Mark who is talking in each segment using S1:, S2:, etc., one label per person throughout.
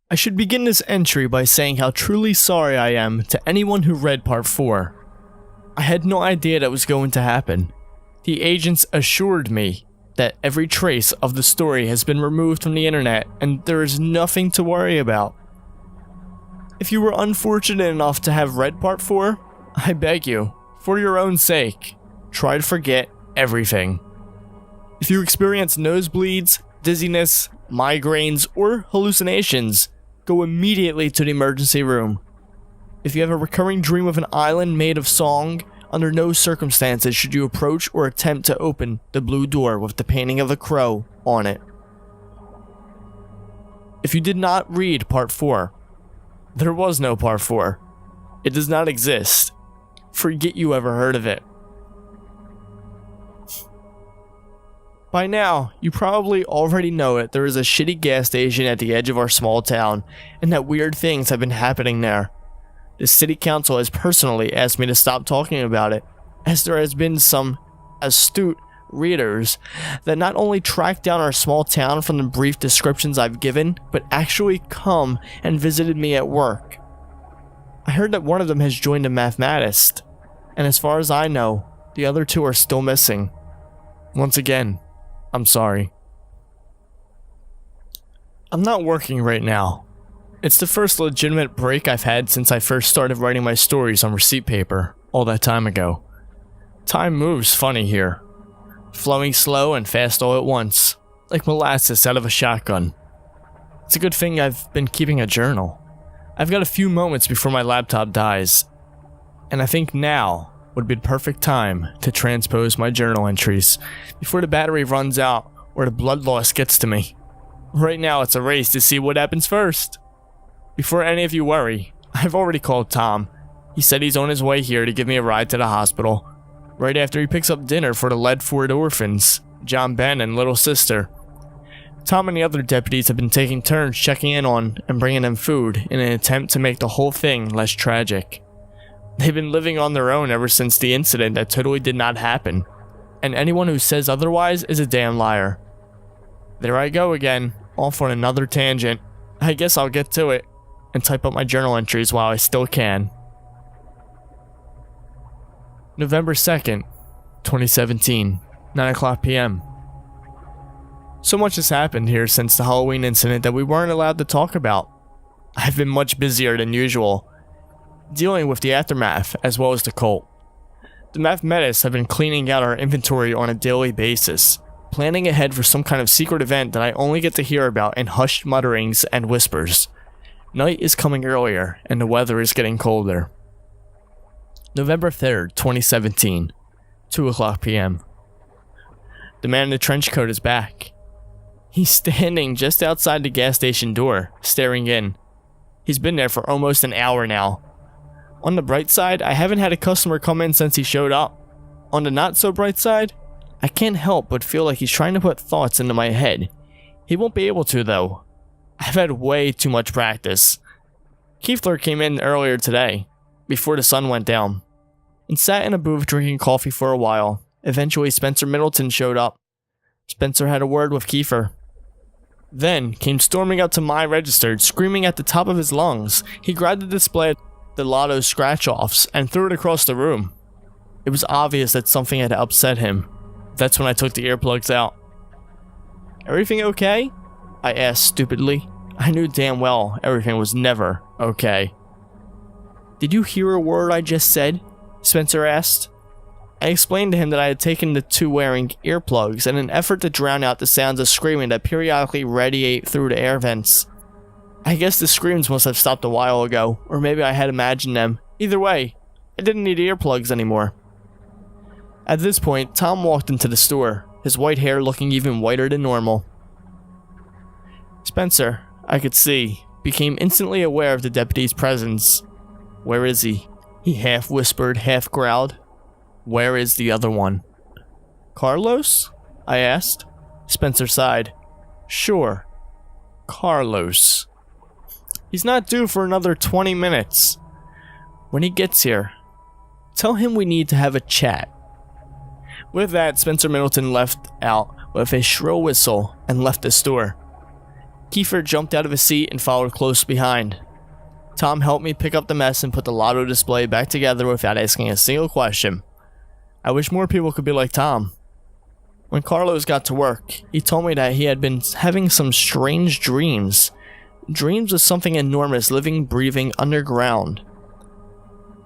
S1: I should begin this entry by saying how truly sorry I am to anyone who read part 4. I had no idea that was going to happen. The agents assured me that every trace of the story has been removed from the internet and there is nothing to worry about. If you were unfortunate enough to have read part 4, I beg you, for your own sake, try to forget everything. If you experience nosebleeds, dizziness, migraines, or hallucinations, go immediately to the emergency room. If you have a recurring dream of an island made of song, under no circumstances should you approach or attempt to open the blue door with the painting of a crow on it. If you did not read part 4, there was no part 4. It does not exist. Forget you ever heard of it. By now, you probably already know it. There is a shitty gas station at the edge of our small town, and that weird things have been happening there. The city council has personally asked me to stop talking about it, as there has been some astute readers that not only track down our small town from the brief descriptions I've given, but actually come and visited me at work. I heard that one of them has joined a mathematist, and as far as I know, the other 2 are still missing. Once again, I'm sorry. I'm not working right now. It's the first legitimate break I've had since I first started writing my stories on receipt paper all that time ago. Time moves funny here, flowing slow and fast all at once, like molasses out of a shotgun. It's a good thing I've been keeping a journal. I've got a few moments before my laptop dies, and I think now would be the perfect time to transpose my journal entries before the battery runs out or the blood loss gets to me. Right now it's a race to see what happens first. Before any of you worry, I've already called Tom. He said he's on his way here to give me a ride to the hospital, right after he picks up dinner for the Ledford orphans, John Ben and little sister. Tom and the other deputies have been taking turns checking in on and bringing them food in an attempt to make the whole thing less tragic. They've been living on their own ever since the incident that totally did not happen, and anyone who says otherwise is a damn liar. There I go again, off on another tangent. I guess I'll get to it and type up my journal entries while I still can. November 2nd, 2017, 9 o'clock p.m. So much has happened here since the Halloween incident that we weren't allowed to talk about. I've been much busier than usual, dealing with the aftermath as well as the cult. The mathematists have been cleaning out our inventory on a daily basis, planning ahead for some kind of secret event that I only get to hear about in hushed mutterings and whispers. Night is coming earlier and the weather is getting colder. November 3rd, 2017, 2 o'clock p.m. The man in the trench coat is back. He's standing just outside the gas station door, staring in. He's been there for almost an hour now. On the bright side, I haven't had a customer come in since he showed up. On the not so bright side, I can't help but feel like he's trying to put thoughts into my head. He won't be able to though. I've had way too much practice. Kiefler came in earlier today, before the sun went down, and sat in a booth drinking coffee for a while. Eventually Spencer Middleton showed up. Spencer had a word with Kiefer. Then came storming up to my register, screaming at the top of his lungs. He grabbed the display of the lotto scratch-offs and threw it across the room. It was obvious that something had upset him. That's when I took the earplugs out. "Everything okay?" I asked stupidly. I knew damn well everything was never okay. "Did you hear a word I just said?" Spencer asked. I explained to him that I had taken the 2 wearing earplugs in an effort to drown out the sounds of screaming that periodically radiate through the air vents. I guess the screams must have stopped a while ago, or maybe I had imagined them. Either way, I didn't need earplugs anymore. At this point, Tom walked into the store, his white hair looking even whiter than normal. Spencer, I could see, became instantly aware of the deputy's presence. "Where is he?" He half whispered, half growled. "Where is the other one?" "Carlos?" I asked. Spencer sighed. "Sure. Carlos. He's not due for another 20 minutes. When he gets here, tell him we need to have a chat." With that, Spencer Middleton left out with a shrill whistle and left the store. Kiefer jumped out of his seat and followed close behind. Tom helped me pick up the mess and put the lotto display back together without asking a single question. I wish more people could be like Tom. When Carlos got to work, he told me that he had been having some strange dreams. Dreams of something enormous living, breathing underground.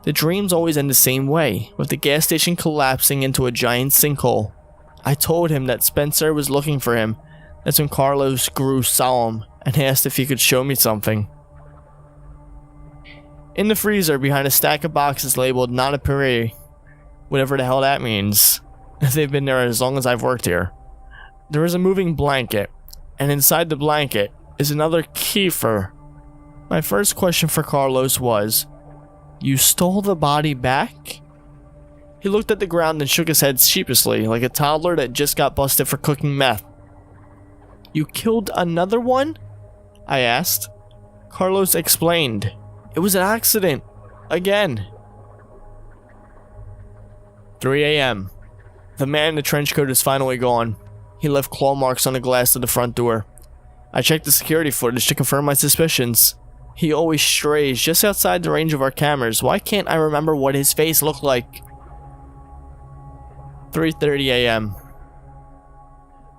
S1: The dreams always end the same way, with the gas station collapsing into a giant sinkhole. I told him that Spencer was looking for him. That's when Carlos grew solemn and asked if he could show me something. In the freezer behind a stack of boxes labeled "Not a Puree," whatever the hell that means. They've been there as long as I've worked here. There is a moving blanket, and inside the blanket is another Kiefer. My first question for Carlos was, "You stole the body back?" He looked at the ground and shook his head sheepishly, like a toddler that just got busted for cooking meth. "You killed another one?" I asked. Carlos explained. "It was an accident. Again." 3 a.m. The man in the trench coat is finally gone. He left claw marks on the glass of the front door. I checked the security footage to confirm my suspicions. He always strays just outside the range of our cameras. Why can't I remember what his face looked like? 3:30 a.m.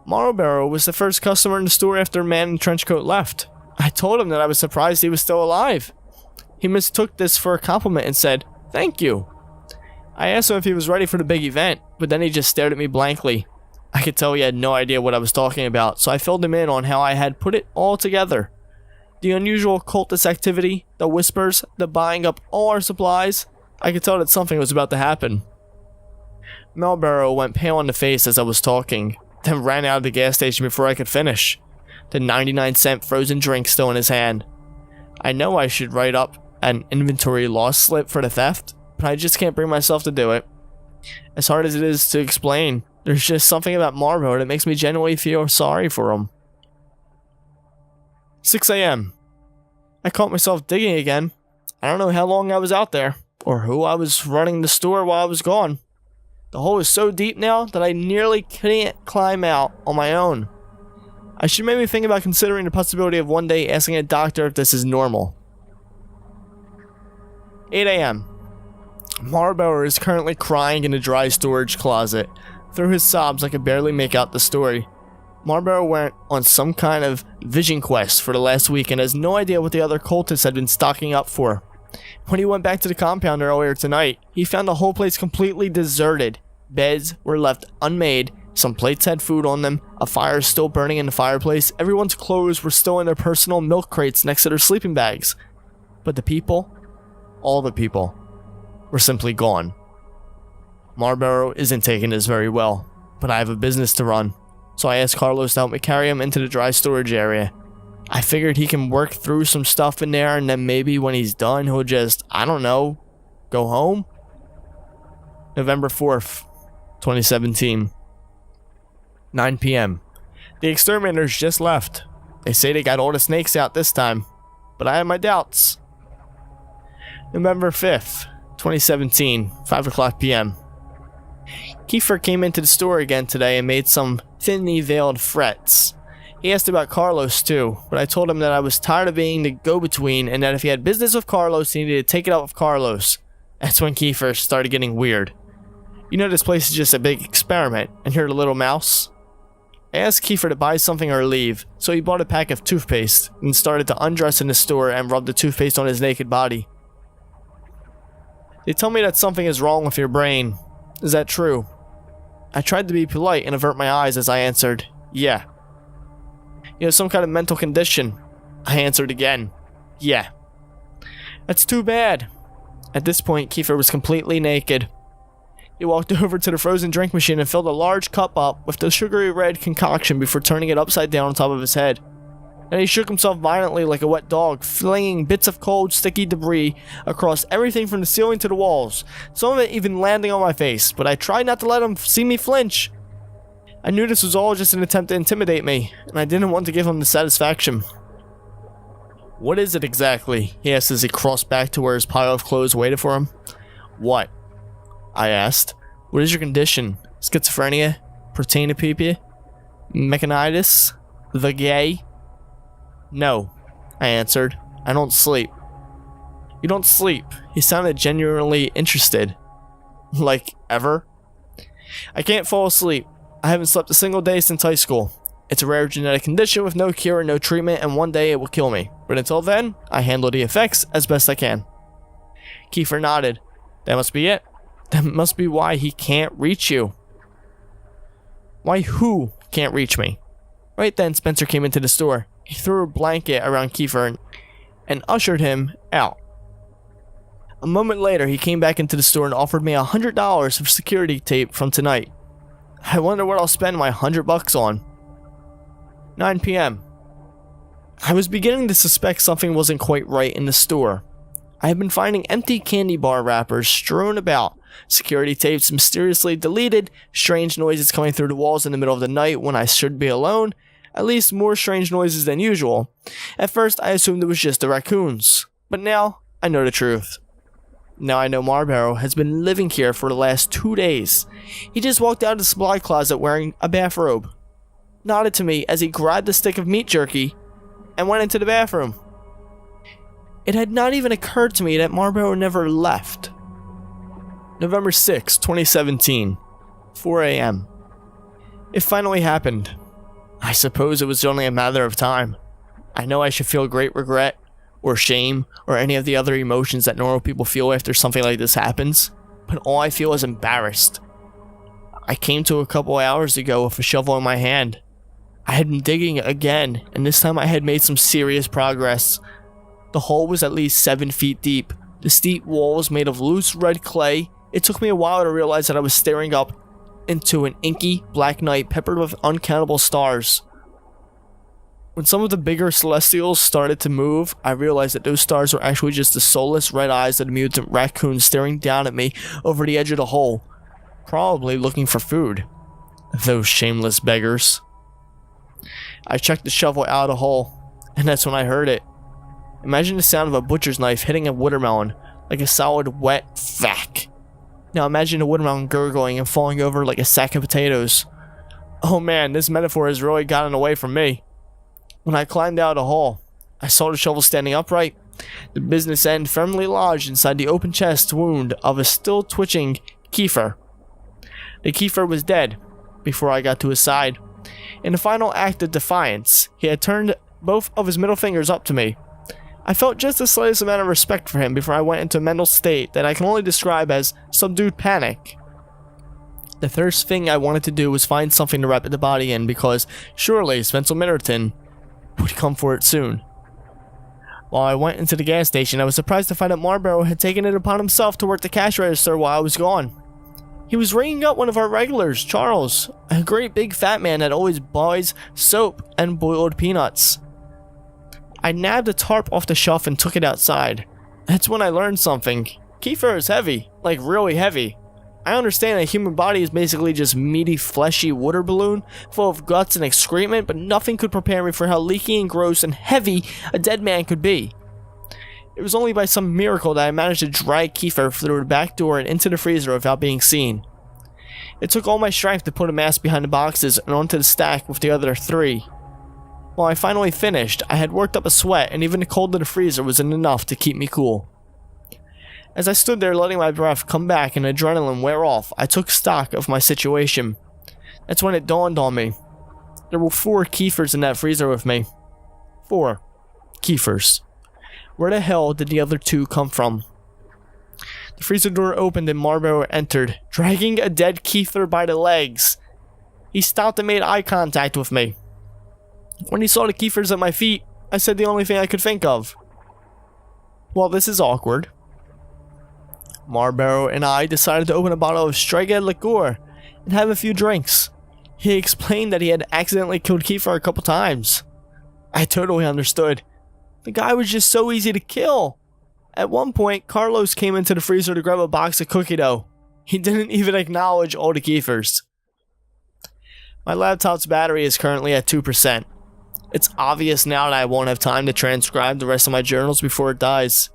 S1: Marlboro was the first customer in the store after a man in the trench coat left. I told him that I was surprised he was still alive. He mistook this for a compliment and said, "Thank you." I asked him if he was ready for the big event, but then he just stared at me blankly. I could tell he had no idea what I was talking about, so I filled him in on how I had put it all together. The unusual cultist activity, the whispers, the buying up all our supplies. I could tell that something was about to happen. Marlboro went pale in the face as I was talking, then ran out of the gas station before I could finish, the 99-cent frozen drink still in his hand. I know I should write up an inventory loss slip for the theft, but I just can't bring myself to do it. As hard as it is to explain, there's just something about Marlboro that makes me genuinely feel sorry for him. 6 a.m. I caught myself digging again. I don't know how long I was out there, or who I was running the store while I was gone. The hole is so deep now that I nearly can't climb out on my own. I should maybe think about considering the possibility of one day asking a doctor if this is normal. 8 a.m. Marlboro is currently crying in a dry storage closet. Through his sobs, I could barely make out the story. Marlboro went on some kind of vision quest for the last week and has no idea what the other cultists had been stocking up for. When he went back to the compound earlier tonight, he found the whole place completely deserted. Beds were left unmade, some plates had food on them, a fire is still burning in the fireplace, everyone's clothes were still in their personal milk crates next to their sleeping bags. But the people, all the people, were simply gone. Marlboro isn't taking this very well, but I have a business to run, so I asked Carlos to help me carry him into the dry storage area. I figured he can work through some stuff in there and then maybe when he's done he'll just, I don't know, go home? November 4th, 2017. 9 p.m. The exterminators just left. They say they got all the snakes out this time, but I have my doubts. November 5th, 2017, 5 o'clock p.m. Kiefer came into the store again today and made some thinly veiled threats. He asked about Carlos too, but I told him that I was tired of being the go-between and that if he had business with Carlos, he needed to take it up with Carlos. That's when Kiefer started getting weird. You know this place is just a big experiment, and you're the little mouse? I asked Kiefer to buy something or leave, so he bought a pack of toothpaste and started to undress in the store and rub the toothpaste on his naked body. They tell me that something is wrong with your brain. Is that true? I tried to be polite and avert my eyes as I answered, yeah. You have some kind of mental condition. I answered again, yeah. That's too bad. At this point, Kiefer was completely naked. He walked over to the frozen drink machine and filled a large cup up with the sugary red concoction before turning it upside down on top of his head. Then he shook himself violently like a wet dog, flinging bits of cold, sticky debris across everything from the ceiling to the walls, some of it even landing on my face, but I tried not to let him see me flinch. I knew this was all just an attempt to intimidate me, and I didn't want to give him the satisfaction. What is it exactly? He asked as he crossed back to where his pile of clothes waited for him. What? I asked. What is your condition? Schizophrenia? Proteinopepia? Mechanitis? The gay? No, I answered. I don't sleep. You don't sleep? He sounded genuinely interested. Like, ever? I can't fall asleep. I haven't slept a single day since high school. It's a rare genetic condition with no cure and no treatment, and one day it will kill me. But until then, I handle the effects as best I can. Kiefer nodded. That must be it. That must be why he can't reach you. Why who can't reach me? Right then, Spencer came into the store. He threw a blanket around Kiefer and ushered him out. A moment later, he came back into the store and offered me $100 of security tape from tonight. I wonder what I'll spend my $100 on. 9 p.m. I was beginning to suspect something wasn't quite right in the store. I had been finding empty candy bar wrappers strewn about, security tapes mysteriously deleted, strange noises coming through the walls in the middle of the night when I should be alone, at least more strange noises than usual. At first, I assumed it was just the raccoons, but now I know the truth. Now I know Marlboro has been living here for the last 2 days. He just walked out of the supply closet wearing a bathrobe, nodded to me as he grabbed a stick of meat jerky, and went into the bathroom. It had not even occurred to me that Marlboro never left. November 6, 2017, 4 a.m. It finally happened. I suppose it was only a matter of time. I know I should feel great regret, or shame, or any of the other emotions that normal people feel after something like this happens, but all I feel is embarrassed. I came to a couple hours ago with a shovel in my hand. I had been digging again, and this time I had made some serious progress. The hole was at least 7 feet deep. The steep wall was made of loose red clay. It took me a while to realize that I was staring up into an inky black night peppered with uncountable stars. When some of the bigger celestials started to move, I realized that those stars were actually just the soulless red eyes of the mutant raccoon staring down at me over the edge of the hole, probably looking for food. Those shameless beggars. I checked the shovel out of the hole, and that's when I heard it. Imagine the sound of a butcher's knife hitting a watermelon, like a solid, wet thwack. Now imagine the watermelon gurgling and falling over like a sack of potatoes. Oh man, this metaphor has really gotten away from me. When I climbed out of the hole, I saw the shovel standing upright, the business end firmly lodged inside the open chest wound of a still twitching Kiefer. The Kiefer was dead before I got to his side. In the final act of defiance, he had turned both of his middle fingers up to me. I felt just the slightest amount of respect for him before I went into a mental state that I can only describe as subdued panic. The first thing I wanted to do was find something to wrap the body in because surely Spencer Middleton would come for it soon. While I went into the gas station, I was surprised to find that Marlboro had taken it upon himself to work the cash register while I was gone. He was ringing up one of our regulars, Charles, a great big fat man that always buys soap and boiled peanuts. I nabbed a tarp off the shelf and took it outside. That's when I learned something. Kiefer is heavy, like really heavy. I understand a human body is basically just meaty, fleshy water balloon full of guts and excrement, but nothing could prepare me for how leaky and gross and heavy a dead man could be. It was only by some miracle that I managed to drag Kiefer through the back door and into the freezer without being seen. It took all my strength to put a mask behind the boxes and onto the stack with the other 3. While I finally finished, I had worked up a sweat, and even the cold of the freezer wasn't enough to keep me cool. As I stood there letting my breath come back and adrenaline wear off, I took stock of my situation. That's when it dawned on me. There were 4 Kiefers in that freezer with me. 4 Kiefers. Where the hell did the other 2 come from? The freezer door opened and Marlboro entered, dragging a dead Kiefer by the legs. He stopped and made eye contact with me. When he saw the Kiefers at my feet, I said the only thing I could think of. Well, this is awkward. Marlboro and I decided to open a bottle of Strega liqueur and have a few drinks. He explained that he had accidentally killed Kiefer a couple times. I totally understood. The guy was just so easy to kill. At one point, Carlos came into the freezer to grab a box of cookie dough. He didn't even acknowledge all the Kiefers. My laptop's battery is currently at 2%. It's obvious now that I won't have time to transcribe the rest of my journals before it dies.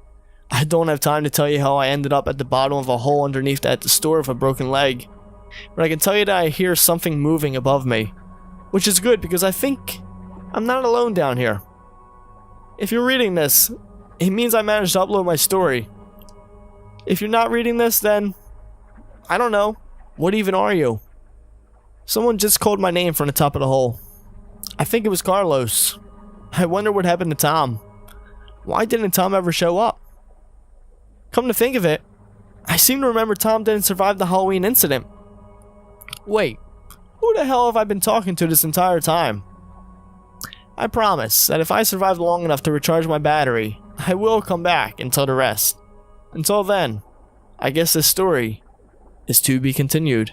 S1: I don't have time to tell you how I ended up at the bottom of a hole underneath at the store with a broken leg. But I can tell you that I hear something moving above me. Which is good because I think I'm not alone down here. If you're reading this, it means I managed to upload my story. If you're not reading this, then I don't know. What even are you? Someone just called my name from the top of the hole. I think it was Carlos. I wonder what happened to Tom. Why didn't Tom ever show up? Come to think of it, I seem to remember Tom didn't survive the Halloween incident. Wait, who the hell have I been talking to this entire time? I promise that if I survive long enough to recharge my battery, I will come back and tell the rest. Until then, I guess this story is to be continued.